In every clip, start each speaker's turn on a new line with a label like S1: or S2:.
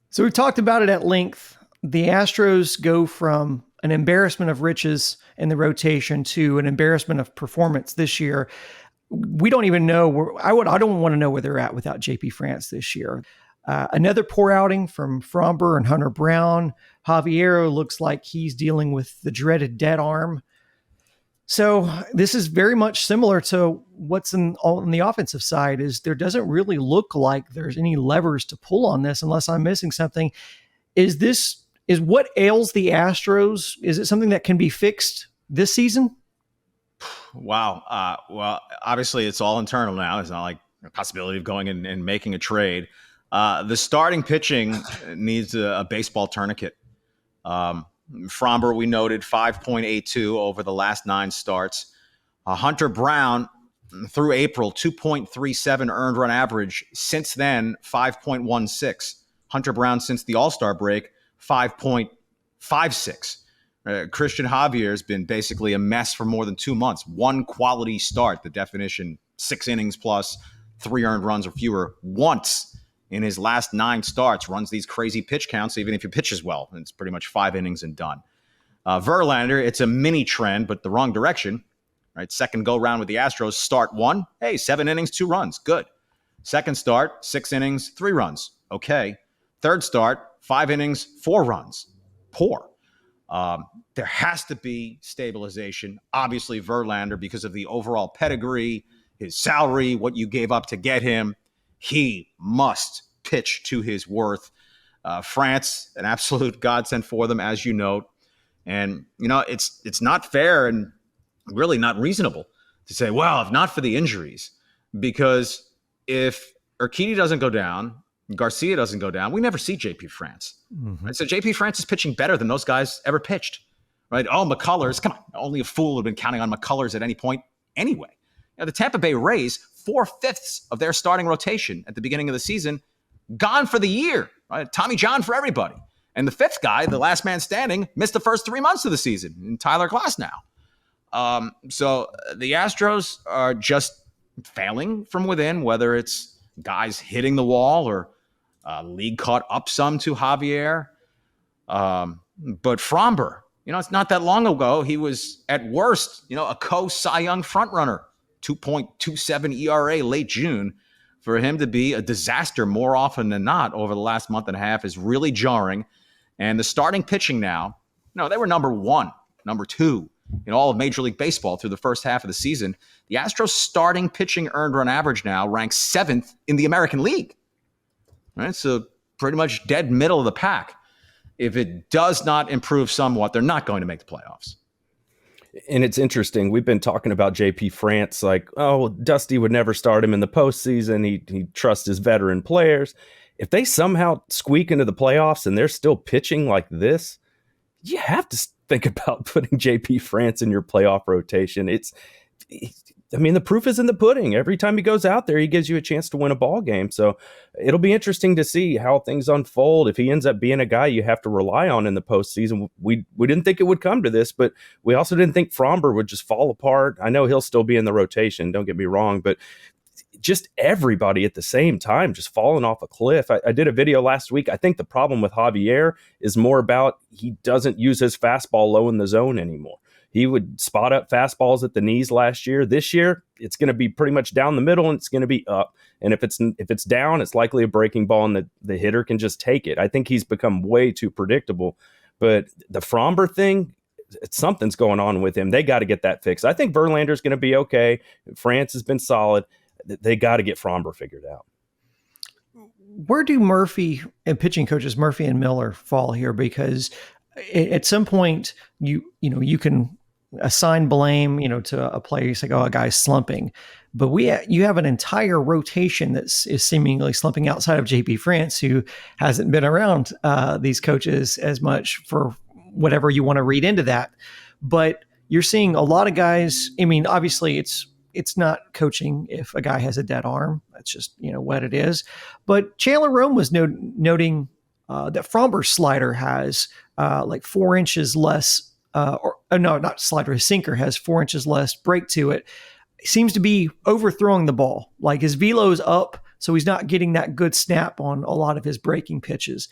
S1: So we've talked about it at length. The Astros go from an embarrassment of riches in the rotation to an embarrassment of performance this year. We don't even know where I don't want to know where they're at without JP France this year. Another poor outing from Fromber and Hunter Brown. Javier looks like he's dealing with the dreaded dead arm. So this is very much similar to what's on the offensive side. Is there doesn't really look like there's any levers to pull on this unless I'm missing something. Is what ails the Astros? Is it something that can be fixed this season?
S2: Wow. Well, obviously it's all internal now. It's not like a possibility of going in and making a trade. The starting pitching needs a baseball tourniquet. Fromber, we noted 5.82 over the last 9 starts. Hunter Brown, through April, 2.37 earned run average. Since then, 5.16. Hunter Brown, since the All-Star break, 5.56. Christian Javier has been basically a mess for more than 2 months. One quality start, the definition, 6 innings plus 3 earned runs or fewer once in his last 9 starts, runs these crazy pitch counts, even if he pitches well. It's pretty much 5 innings and done. Verlander, it's a mini trend, but the wrong direction. Right, second go-round with the Astros, start 1. Hey, 7 innings, 2 runs. Good. Second start, 6 innings, 3 runs. Okay. Third start, 5 innings, 4 runs. Poor. There has to be stabilization. Obviously, Verlander, because of the overall pedigree, his salary, what you gave up to get him, he must pitch to his worth. France, an absolute godsend for them, as you note. And, it's not fair and really not reasonable to say, well, if not for the injuries, because if Urquidy doesn't go down, Garcia doesn't go down, we never see JP France. Mm-hmm. Right? So JP France is pitching better than those guys ever pitched. Right? Oh, McCullers, come on. Only a fool would have been counting on McCullers at any point anyway. The Tampa Bay Rays, 4/5 of their starting rotation at the beginning of the season, gone for the year. Right? Tommy John for everybody. And the 5th guy, the last man standing, missed the first 3 months of the season in Tyler Glasnow. So the Astros are just failing from within, whether it's guys hitting the wall or league caught up some to Javier. But Fromber, it's not that long ago. He was at worst, a co-Cy Young frontrunner, 2.27 ERA late June. For him to be a disaster more often than not over the last month and a half is really jarring. And the starting pitching now, they were number 1, number 2 in all of Major League Baseball through the first half of the season. The Astros starting pitching earned run average now ranks 7th in the American League. Right? So pretty much dead middle of the pack. If it does not improve somewhat, they're not going to make the playoffs.
S3: And it's interesting. We've been talking about JP France, like, oh, Dusty would never start him in the postseason. He trusts his veteran players. If they somehow squeak into the playoffs and they're still pitching like this, you have to think about putting JP France in your playoff rotation. The proof is in the pudding. Every time he goes out there, he gives you a chance to win a ball game. So it'll be interesting to see how things unfold. If he ends up being a guy you have to rely on in the postseason, we didn't think it would come to this, but we also didn't think Fromber would just fall apart. I know he'll still be in the rotation, don't get me wrong, but just everybody at the same time just falling off a cliff. I did a video last week. I think the problem with Javier is more about he doesn't use his fastball low in the zone anymore. He would spot up fastballs at the knees last year. This year, it's going to be pretty much down the middle and it's going to be up. And if it's down, it's likely a breaking ball and the hitter can just take it. I think he's become way too predictable. But the Fromber thing, something's going on with him. They got to get that fixed. I think Verlander's going to be okay. France has been solid. They got to get Fromber figured out.
S1: Where do Murphy and pitching coaches Murphy and Miller fall here? Because at some point you can assign blame, to a player. You say, oh, a guy's slumping, but you have an entire rotation that is seemingly slumping outside of JP France, who hasn't been around these coaches as much for whatever you want to read into that. But you're seeing a lot of guys. Obviously it's not coaching if a guy has a dead arm. That's just, what it is. But Chandler Rome was noting that Fromber's slider has like 4 inches less, not slider, his sinker has 4 inches less break to it. He seems to be overthrowing the ball. Like his velo's up, so he's not getting that good snap on a lot of his breaking pitches.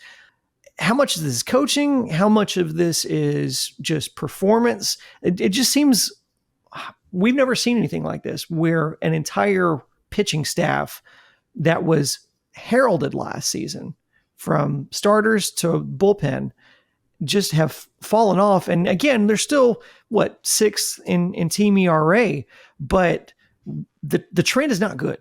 S1: how much of this is coaching? How much of this is just performance? It just seems we've never seen anything like this, where an entire pitching staff that was heralded last season, from starters to bullpen, just have fallen off. And again, they're still sixth in team ERA, but the trend is not good.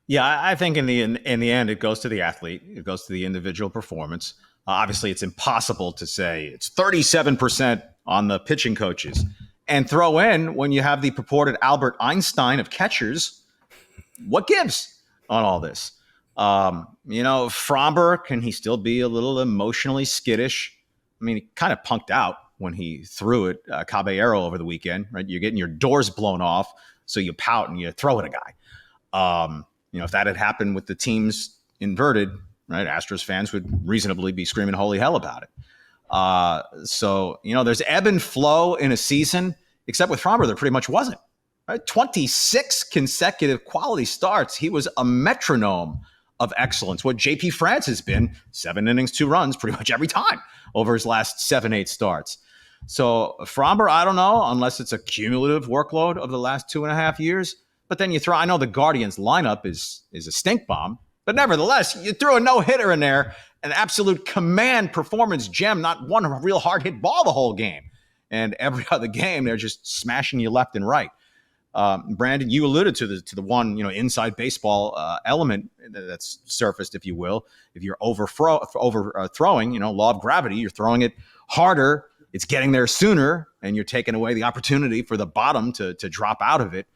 S2: Yeah, I think in the end, it goes to the athlete. It goes to the individual performance. Obviously, it's impossible to say it's 37% on the pitching coaches and throw in when you have the purported Albert Einstein of catchers. What gives on all this? Fromber, can he still be a little emotionally skittish? I mean, he kind of punked out when he threw it Caballero over the weekend, right? You're getting your doors blown off, so you pout and you throw at a guy. If that had happened with the teams inverted, right, Astros fans would reasonably be screaming holy hell about it. So there's ebb and flow in a season, except with Fromber, there pretty much wasn't. Right? 26 consecutive quality starts. He was a metronome of excellence. What JP France has been, 7 innings, 2 runs, pretty much every time over his last 7-8 starts. So Fromber, I don't know, unless it's a cumulative workload of the last 2.5 years. But then I know the Guardians lineup is a stink bomb, but nevertheless, you threw a no-hitter in there, an absolute command performance gem, not one real hard-hit ball the whole game. And every other game, they're just smashing you left and right. Brandon, you alluded to the one, inside baseball element that's surfaced, if you will. If you're overthrowing, law of gravity, you're throwing it harder, it's getting there sooner, and you're taking away the opportunity for the bottom to drop out of it.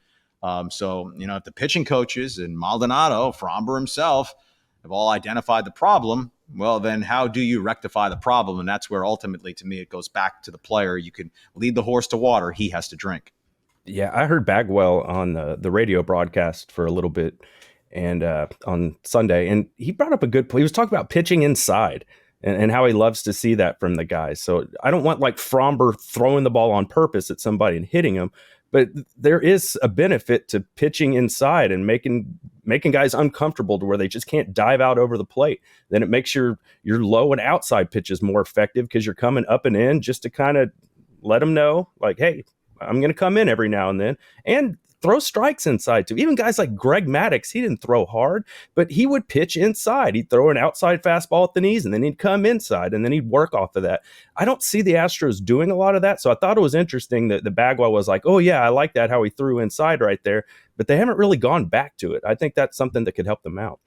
S2: So if the pitching coaches and Maldonado, Fromber himself, have all identified the problem, well, then how do you rectify the problem? And that's where ultimately, to me, it goes back to the player. You can lead the horse to water. He has to drink.
S3: Yeah, I heard Bagwell on the radio broadcast for a little bit and on Sunday, and he brought up a good point. He was talking about pitching inside and how he loves to see that from the guys. So I don't want like Fromber throwing the ball on purpose at somebody and hitting them, but there is a benefit to pitching inside and making guys uncomfortable to where they just can't dive out over the plate. Then it makes your low and outside pitches more effective because you're coming up and in just to kind of let them know, like, hey, I'm going to come in every now and then and throw strikes inside too. Even guys like Greg Maddux, he didn't throw hard, but he would pitch inside. He'd throw an outside fastball at the knees and then he'd come inside and then he'd work off of that. I don't see the Astros doing a lot of that. So I thought it was interesting that the Bagwell was like, oh yeah, I like that how he threw inside right there, but they haven't really gone back to it. I think that's something that could help them out.